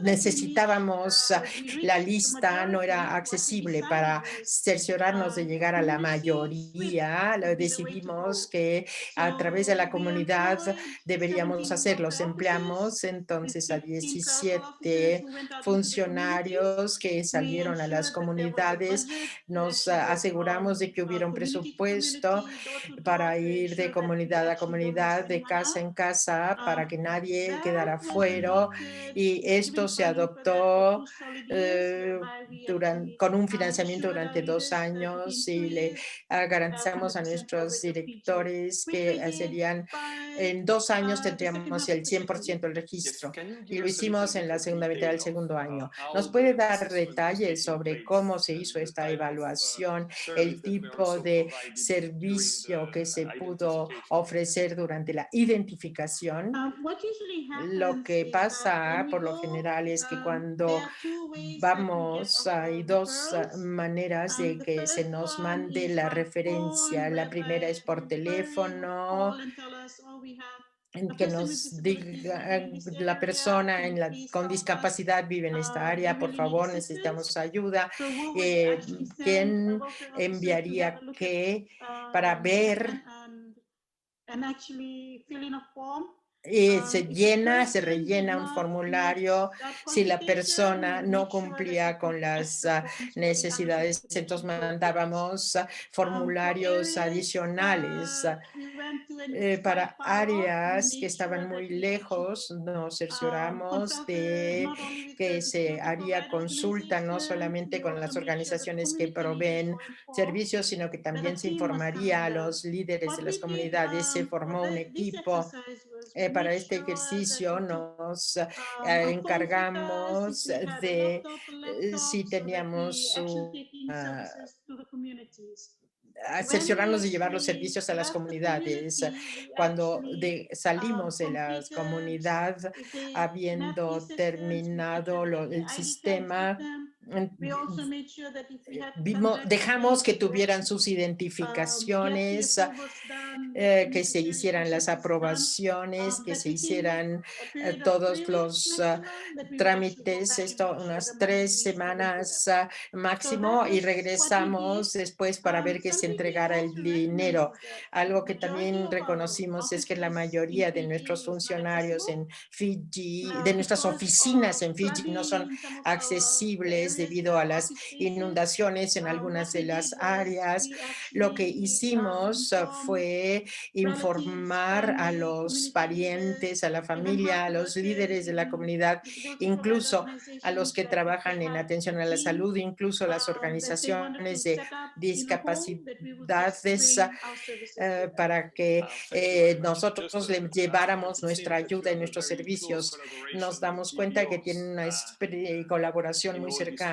necesitábamos la lista, no era accesible. Para cerciorarnos de llegar a la mayoría, decidimos que a través de la comunidad deberíamos hacerlo. Empleamos entonces a 17 funcionarios que salieron a las comunidades. Nos aseguramos de que hubiera un presupuesto para ir de comunidad a comunidad, de casa en casa, para que nadie quedara fuera. Y esto se adoptó con un financiamiento durante 2 años y le garantizamos a nuestros directores que serían en 2 años tendríamos el 100% del registro. Y lo hicimos en la segunda mitad del segundo año. ¿Nos puede dar detalles sobre cómo se hizo esta evaluación, el tipo de servicio que se pudo ofrecer durante la identificación? Lo que pasa por lo general es que cuando vamos, hay dos maneras de que se nos mande la referencia. La primera es por teléfono, en que nos diga la persona con discapacidad vive en esta área, por favor, necesitamos ayuda. ¿Quién enviaría qué para ver? Se rellena un formulario. Si la persona no cumplía con las necesidades, entonces mandábamos formularios adicionales. Para áreas que estaban muy lejos, nos cercioramos de que se haría consulta no solamente con las organizaciones que proveen servicios, sino que también se informaría a los líderes de las comunidades. Se formó un equipo. Para este ejercicio nos encargamos de si teníamos cerciorarnos de llevar los servicios a las comunidades. Cuando salimos de la comunidad, habiendo terminado el sistema, dejamos que tuvieran sus identificaciones, que se hicieran las aprobaciones, que se hicieran todos los trámites, unas 3 semanas máximo, y regresamos después para ver que se entregara el dinero. Algo que también reconocimos es que la mayoría de nuestros funcionarios en Fiji, de nuestras oficinas en Fiji, no son accesibles debido a las inundaciones en algunas de las áreas. Lo que hicimos fue informar a los parientes, a la familia, a los líderes de la comunidad, incluso a los que trabajan en atención a la salud, incluso las organizaciones de discapacidades, para que nosotros le lleváramos nuestra ayuda y nuestros servicios. Nos damos cuenta que tienen una colaboración muy cercana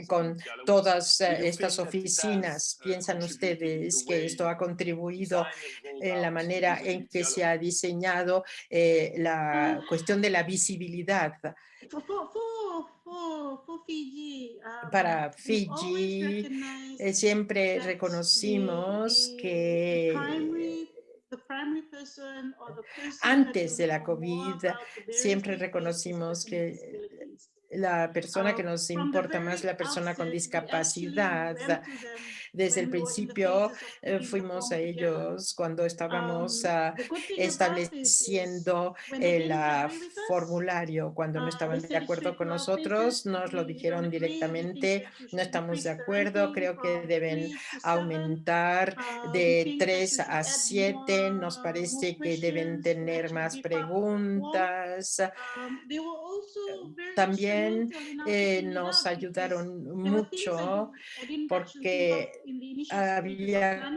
con todas estas oficinas. ¿Piensan ustedes que esto ha contribuido en la manera en que se ha diseñado la cuestión de la visibilidad? Para Fiji, siempre reconocimos que antes de la COVID, siempre reconocimos que la persona que nos importa más, la persona con discapacidad. Desde el principio fuimos a ellos cuando estábamos estableciendo el formulario. Cuando no estaban de acuerdo con nosotros, nos lo dijeron directamente: no estamos de acuerdo, creo que deben aumentar de 3 a 7, nos parece que deben tener más preguntas. También nos ayudaron mucho porque había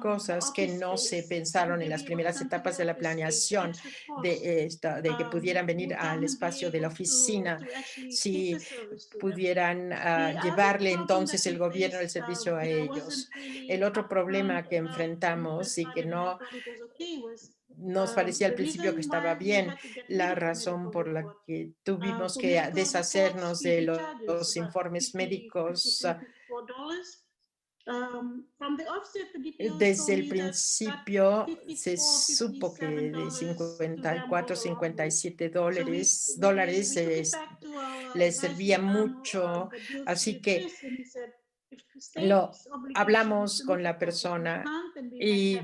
cosas que no se pensaron en las primeras etapas de la planeación de que pudieran venir al espacio de la oficina, si pudieran llevarle entonces el gobierno el servicio a ellos. El otro problema que enfrentamos y que no nos parecía al principio que estaba bien, la razón por la que tuvimos que deshacernos de los informes médicos. Desde el principio se supo que de 54, 57 dólares les servía mucho, así que hablamos con la persona y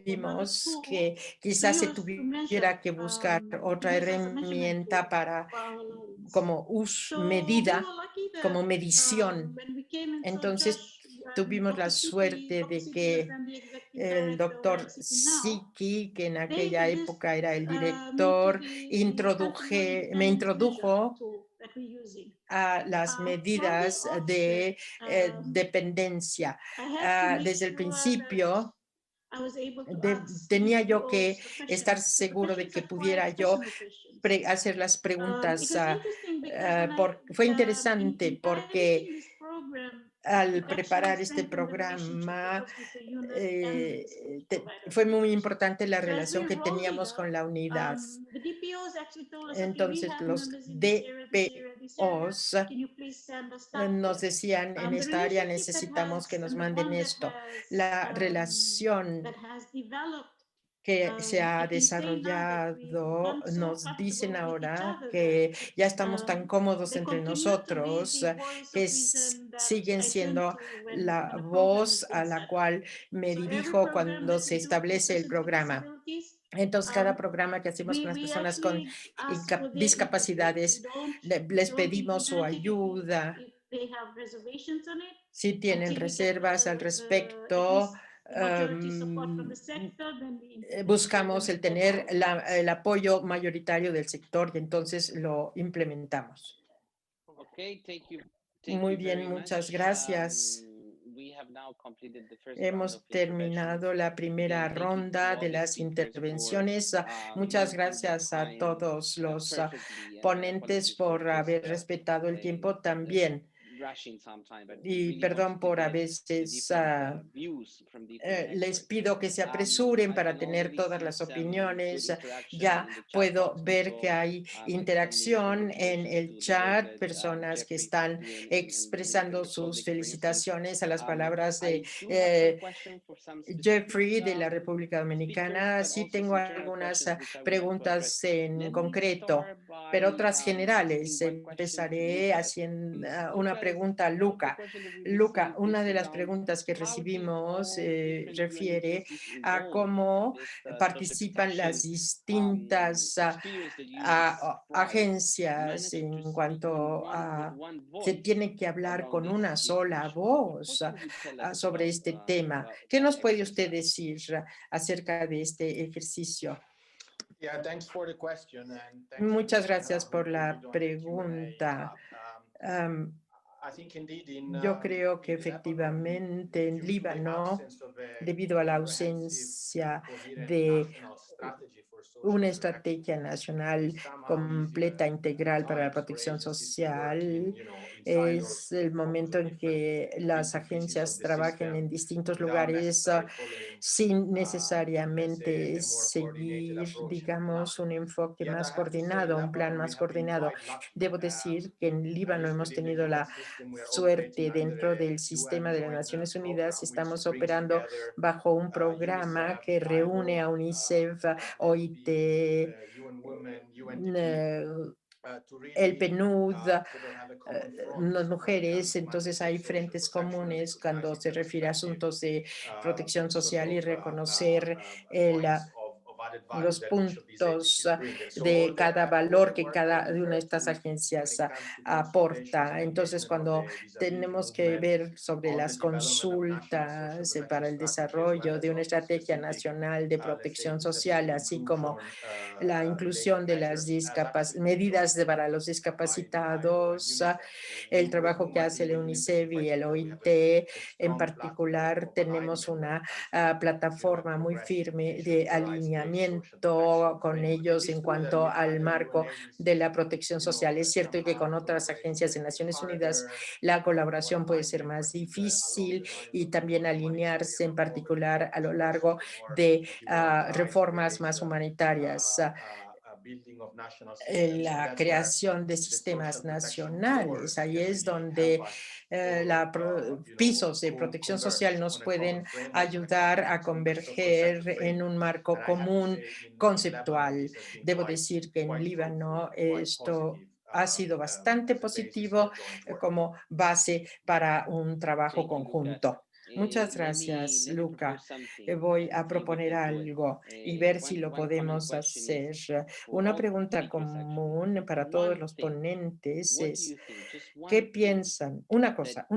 vimos que quizás se tuviera que buscar otra herramienta como medida, como medición. Entonces tuvimos la suerte de que el doctor Siki, que en aquella época era el director, me introdujo a las medidas de dependencia. Desde el principio tenía yo que estar seguro de que pudiera yo hacer las preguntas. Fue interesante porque al preparar este programa fue muy importante la relación que teníamos con la unidad. Entonces los DPOs nos decían, en esta área necesitamos que nos manden esto. La relación que se ha desarrollado, nos dicen ahora que ya estamos tan cómodos entre nosotros, que siguen siendo la voz a la cual me dirijo cuando se establece el programa. Entonces, cada programa que hacemos con las personas con discapacidades, les pedimos su ayuda. Si tienen reservas al respecto, buscamos el tener el apoyo mayoritario del sector y entonces lo implementamos. Muy bien, muchas gracias. Hemos terminado la primera ronda de las intervenciones. Muchas gracias a todos los ponentes por haber respetado el tiempo también. Y perdón por a veces les pido que se apresuren para tener todas las opiniones. Ya puedo ver que hay interacción en el chat, personas que están expresando sus felicitaciones a las palabras de Jeffrey de la República Dominicana. Sí tengo algunas preguntas en concreto, pero otras generales. Empezaré haciendo una pregunta a Luca. Luca, una de las preguntas que recibimos refiere a cómo participan las distintas agencias en cuanto a se tiene que hablar con una sola voz sobre este tema. ¿Qué nos puede usted decir acerca de este ejercicio? Muchas gracias por la pregunta. Yo creo que efectivamente en Líbano, debido a la ausencia de una estrategia nacional completa, integral para la protección social, es el momento en que las agencias trabajen en distintos lugares sin necesariamente seguir, digamos, un enfoque más coordinado, un plan más coordinado. Debo decir que en Líbano hemos tenido la suerte dentro del sistema de las Naciones Unidas. Estamos operando bajo un programa que reúne a UNICEF, OIT, el PNUD, las mujeres. Entonces hay frentes comunes cuando se refiere a asuntos de protección social y reconocer los puntos de cada valor que cada una de estas agencias aporta. Entonces, cuando tenemos que ver sobre las consultas para el desarrollo de una estrategia nacional de protección social, así como la inclusión de las medidas para los discapacitados, el trabajo que hace el UNICEF y el OIT, en particular, tenemos una plataforma muy firme de alineamiento con ellos en cuanto al marco de la protección social. Es cierto que con otras agencias de Naciones Unidas la colaboración puede ser más difícil y también alinearse en particular a lo largo de reformas más humanitarias. La creación de sistemas nacionales. Ahí es donde pisos de protección social nos pueden ayudar a converger en un marco común conceptual. Debo decir que en Líbano esto ha sido bastante positivo como base para un trabajo conjunto. Muchas gracias, Luca. Voy a proponer algo y ver si lo podemos hacer. Una pregunta común para todos los ponentes es, ¿qué piensan? Una cosa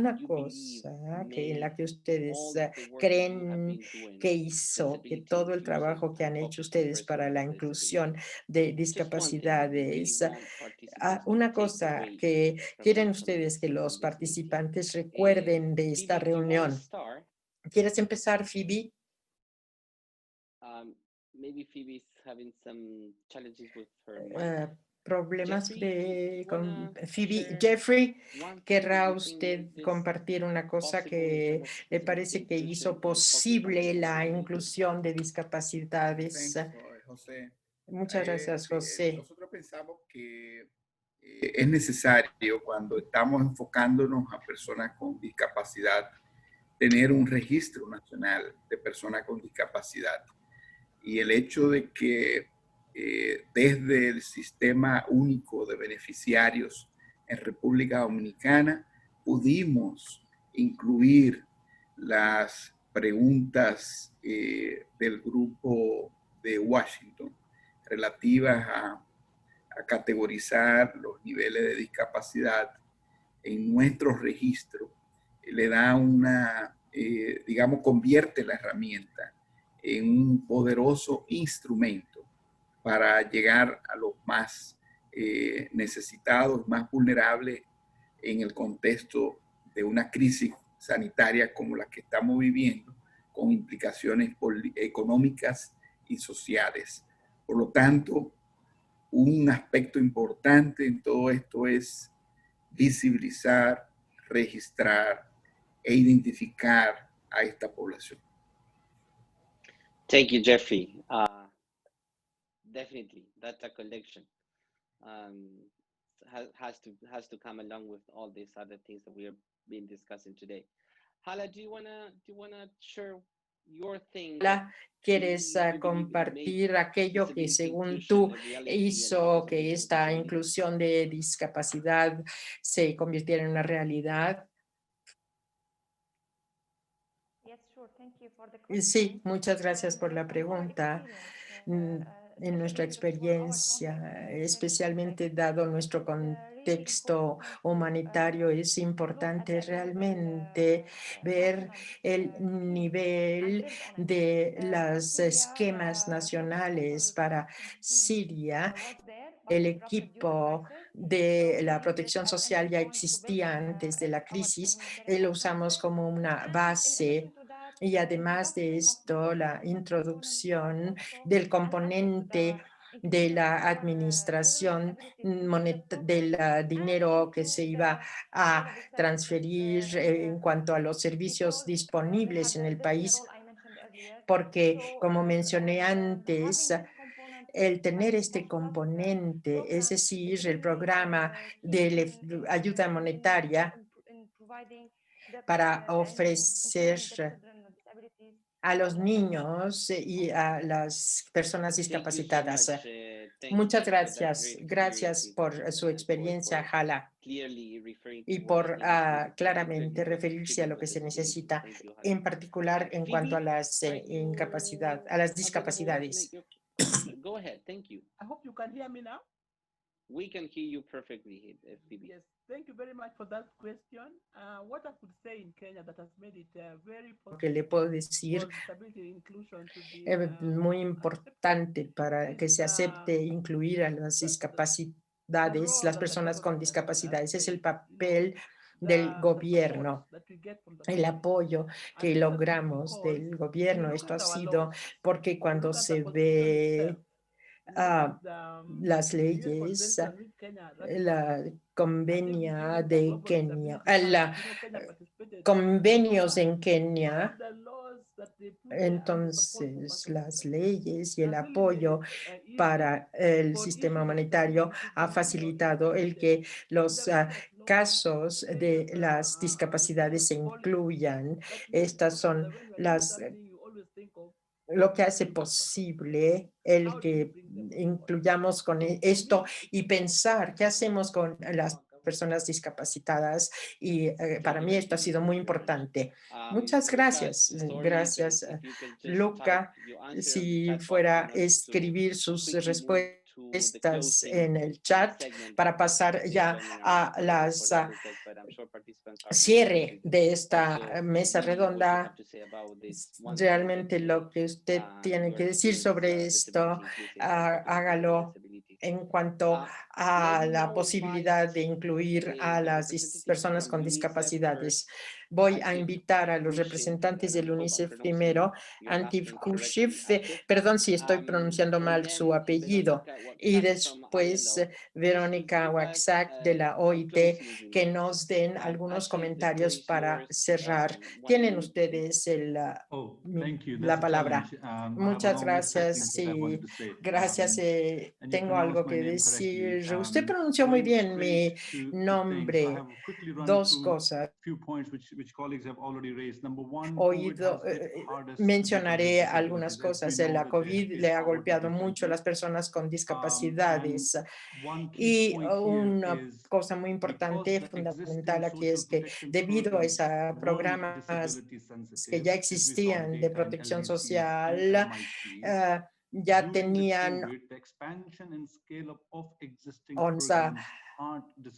que en la que ustedes creen que hizo, que todo el trabajo que han hecho ustedes para la inclusión de discapacidades, una cosa que quieren ustedes que los participantes recuerden de esta reunión. ¿Quieres empezar, Phoebe? Maybe Phoebe's having some challenges with her mic. Problemas con Phoebe. share Jeffrey, one thing ¿querrá that you think usted made this compartir una cosa possible in que terms of le parece que inclusion hizo and focus on posible la disability? inclusión de discapacidades? Thanks, José. Muchas gracias, Sí, José. nosotros pensamos que es necesario cuando estamos enfocándonos a personas con discapacidad tener un registro nacional de personas con discapacidad. Y el hecho de que desde el sistema único de beneficiarios en República Dominicana pudimos incluir las preguntas del grupo de Washington relativas a categorizar los niveles de discapacidad en nuestro registro, le da una, digamos, convierte la herramienta en un poderoso instrumento para llegar a los más necesitados, más vulnerables en el contexto de una crisis sanitaria como la que estamos viviendo, con implicaciones económicas y sociales. Por lo tanto, un aspecto importante en todo esto es visibilizar, registrar e identificar a esta población. Thank you, Jeffrey. Definitely, data collection has to come along with all these other things that we have been discussing today. Hala, do you wanna share your thing? Hala, ¿quieres compartir aquello que según tú hizo que esta inclusión de discapacidad se convirtiera en una realidad? Sí, muchas gracias por la pregunta. En nuestra experiencia, especialmente dado nuestro contexto humanitario, es importante realmente ver el nivel de los esquemas nacionales para Siria. El equipo de la protección social ya existía antes de la crisis, lo usamos como una base. Y además de esto, la introducción del componente de la administración del dinero que se iba a transferir en cuanto a los servicios disponibles en el país, porque, como mencioné antes, el tener este componente, es decir, el programa de ayuda monetaria para ofrecer a los niños y a las personas discapacitadas. Muchas gracias. Gracias por su experiencia, Hala, y por claramente referirse a lo que se necesita, en particular en cuanto a las discapacidades. Go ahead. Thank you. I hope you can hear me now. We can hear you perfectly, Phoebe. Yes, thank you very much for that question. What I could say in Kenya that has made it very que le puedo decir muy importante para que se acepte e incluir a las discapacidades, las personas con discapacidades, es el papel del gobierno, el apoyo que logramos del gobierno. Esto ha sido porque cuando se ve las leyes, la convenio de Kenia, convenios en Kenia, entonces las leyes y el apoyo para el sistema monetario ha facilitado el que los casos de las discapacidades se incluyan. Estas son lo que hace posible el que incluyamos con esto y pensar qué hacemos con las personas discapacitadas, y para mí esto ha sido muy importante. Muchas gracias. Gracias, Luca. Si fuera a escribir sus respuestas en el chat para pasar ya a las cierre de esta mesa redonda. Realmente lo que usted tiene que decir sobre esto, hágalo en cuanto a la posibilidad de incluir a las personas con discapacidades. Voy a invitar a los representantes del UNICEF primero, Antif Khrushchev, perdón si estoy pronunciando mal su apellido, y después Verónica Waxack de la OIT, que nos den algunos comentarios para cerrar. Tienen ustedes la palabra. Muchas gracias. Sí, gracias. Tengo algo que decir. Usted pronunció muy bien mi nombre. Dos cosas. Mencionaré algunas cosas. La COVID le ha golpeado mucho a las personas con discapacidades. Y una cosa muy importante, fundamental aquí es que debido a esos programas que ya existían de protección social, ya tenían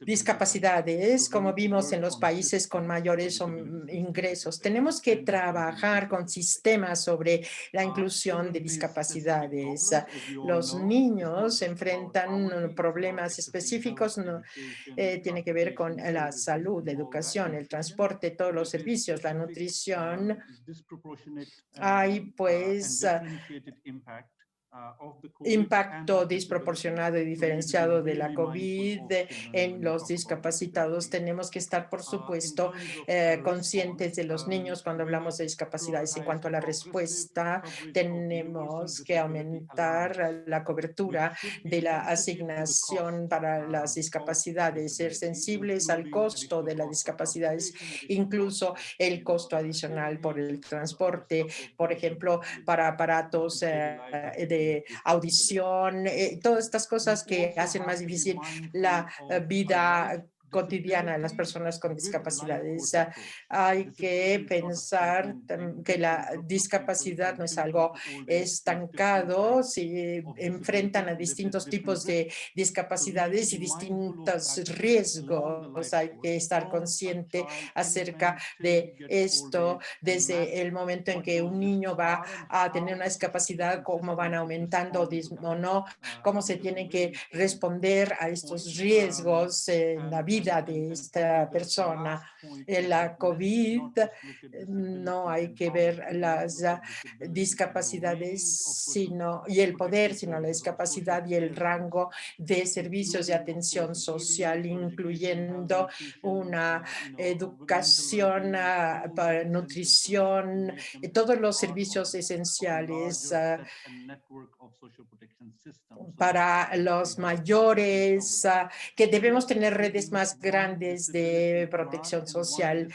discapacidades, como vimos en los países con mayores ingresos. Tenemos que trabajar con sistemas sobre la inclusión de discapacidades. Los niños enfrentan problemas específicos, tiene que ver con la salud, la educación, el transporte, todos los servicios, la nutrición. Hay pues impacto desproporcionado y diferenciado de la COVID en los discapacitados. Tenemos que estar, por supuesto, conscientes de los niños cuando hablamos de discapacidades. En cuanto a la respuesta, tenemos que aumentar la cobertura de la asignación para las discapacidades, ser sensibles al costo de las discapacidades, incluso el costo adicional por el transporte, por ejemplo, para aparatos de audición, todas estas cosas que hacen más difícil la vida cotidiana de las personas con discapacidades. Hay que pensar que la discapacidad no es algo estancado, se enfrentan a distintos tipos de discapacidades y distintos riesgos. Hay que estar consciente acerca de esto desde el momento en que un niño va a tener una discapacidad, cómo van aumentando o no, cómo se tiene que responder a estos riesgos en la vida de esta persona. En la COVID no hay que ver las discapacidades y el poder, sino la discapacidad y el rango de servicios de atención social, incluyendo una educación, para nutrición, todos los servicios esenciales para los mayores, que debemos tener redes más grandes de protección social.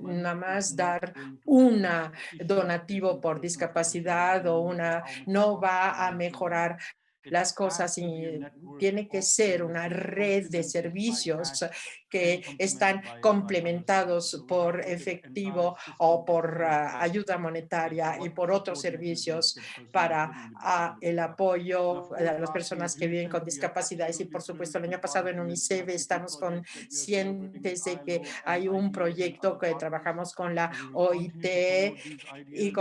Nada más dar una donativo por discapacidad o una no va a mejorar las cosas, y tiene que ser una red de servicios que están complementados por efectivo o por ayuda monetaria y por otros servicios para el apoyo a las personas que viven con discapacidades. Y por supuesto, el año pasado en UNICEF estamos conscientes de que hay un proyecto que trabajamos con la OIT y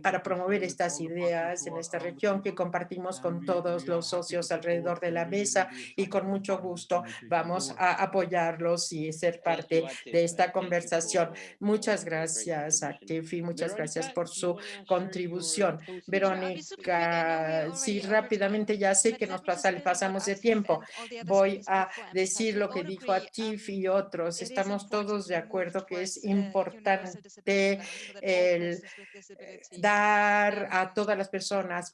para promover estas ideas en esta región, que compartimos con todos los socios alrededor de la mesa, y con mucho gusto vamos a apoyarlos y ser parte de esta conversación. Muchas gracias a Kefi, muchas gracias por su contribución. Verónica, sí, rápidamente, ya sé que nos pasamos de tiempo. Voy a decir lo que dijo Atif y otros. Estamos todos de acuerdo que es importante el dar a todas las personas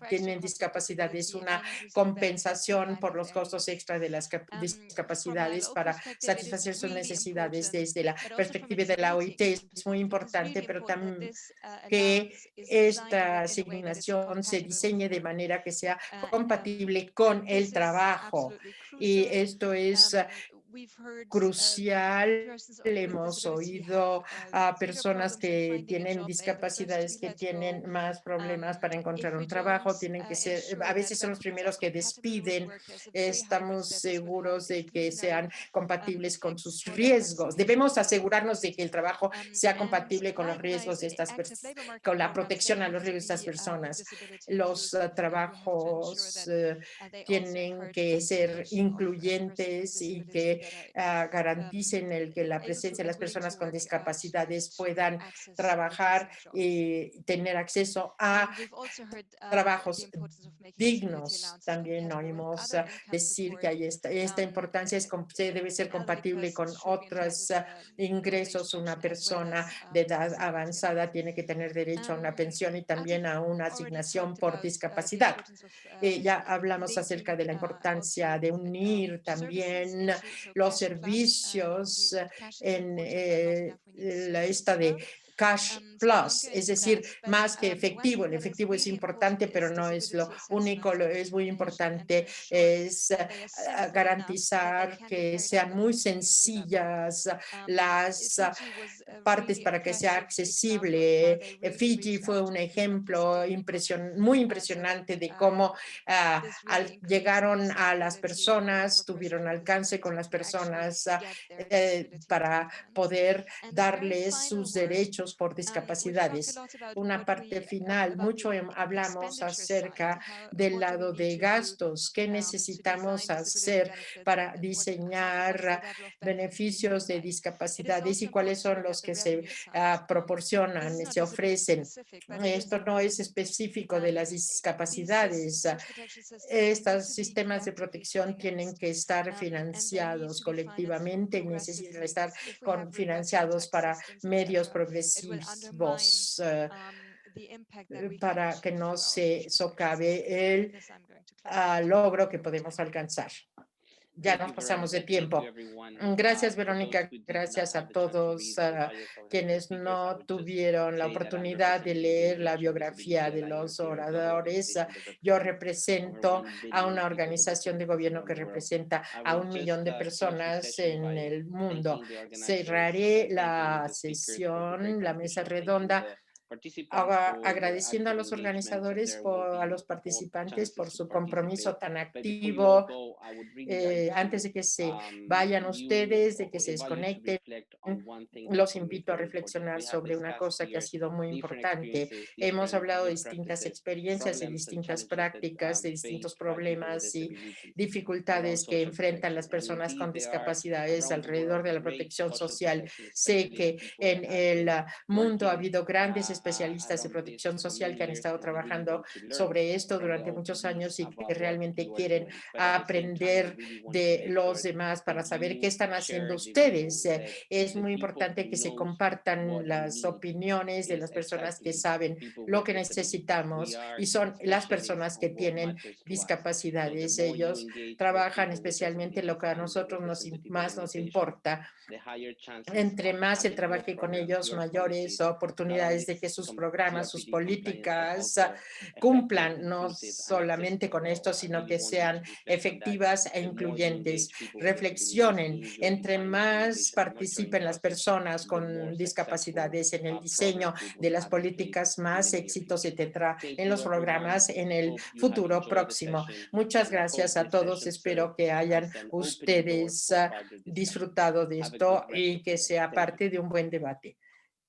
tienen discapacidades una compensación por los costos extra de las discapacidades para satisfacer sus necesidades. Desde la perspectiva de la OIT es muy importante, pero también que esta asignación se diseñe de manera que sea compatible con el trabajo, y esto es crucial. Hemos oído a personas que tienen discapacidades, que tienen más problemas para encontrar un trabajo, tienen que ser, a veces son los primeros que despiden. Estamos seguros de que sean compatibles con sus riesgos. Debemos asegurarnos de que el trabajo sea compatible con los riesgos de estas personas, con la protección a los riesgos de estas personas. Los trabajos tienen que ser incluyentes y que garanticen que la presencia de las personas con discapacidades puedan trabajar y tener acceso a trabajos dignos. También oímos decir que hay esta importancia debe ser compatible con otros ingresos. Una persona de edad avanzada tiene que tener derecho a una pensión y también a una asignación por discapacidad. Ya hablamos acerca de la importancia de unir también los servicios en esta de Cash Plus, es decir, más que efectivo. El efectivo es importante, pero no es lo único. Lo es muy importante es garantizar que sean muy sencillas las partes para que sea accesible. Fiji fue un ejemplo muy impresionante de cómo llegaron a las personas, tuvieron alcance con las personas para poder darles sus derechos por discapacidades. Una parte final, mucho hablamos acerca del lado de gastos. ¿Qué necesitamos hacer para diseñar beneficios de discapacidades y cuáles son los que se proporcionan, se ofrecen? Esto no es específico de las discapacidades. Estos sistemas de protección tienen que estar financiados colectivamente y necesitan estar financiados para medios progresivos para que no se socave el logro que podemos alcanzar. Ya nos pasamos de tiempo. Gracias, Verónica. Gracias a todos quienes no tuvieron la oportunidad de leer la biografía de los oradores. Yo represento a una organización de gobierno que representa a 1 millón de personas en el mundo. Cerraré la sesión, la mesa redonda, agradeciendo a los organizadores, a los participantes por su compromiso tan activo. Antes de que se vayan ustedes, de que se desconecten, los invito a reflexionar sobre una cosa que ha sido muy importante. Hemos hablado de distintas experiencias, de distintas prácticas, de distintos problemas y dificultades que enfrentan las personas con discapacidades alrededor de la protección social. Sé que en el mundo ha habido grandes especialistas de protección social que han estado trabajando sobre esto durante muchos años y que realmente quieren aprender de los demás para saber qué están haciendo ustedes. Es muy importante que se compartan las opiniones de las personas que saben lo que necesitamos y son las personas que tienen discapacidades. Ellos trabajan especialmente lo que a nosotros más nos importa. Entre más se trabaje con ellos, mayores oportunidades de que sus programas, sus políticas cumplan no solamente con esto, sino que sean efectivas e incluyentes. Reflexionen, entre más participen las personas con discapacidades en el diseño de las políticas, más éxito se tendrá en los programas en el futuro próximo. Muchas gracias a todos. Espero que hayan ustedes disfrutado de esto y que sea parte de un buen debate.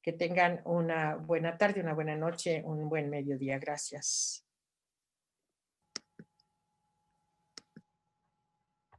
Que tengan una buena tarde, una buena noche, un buen mediodía. Gracias.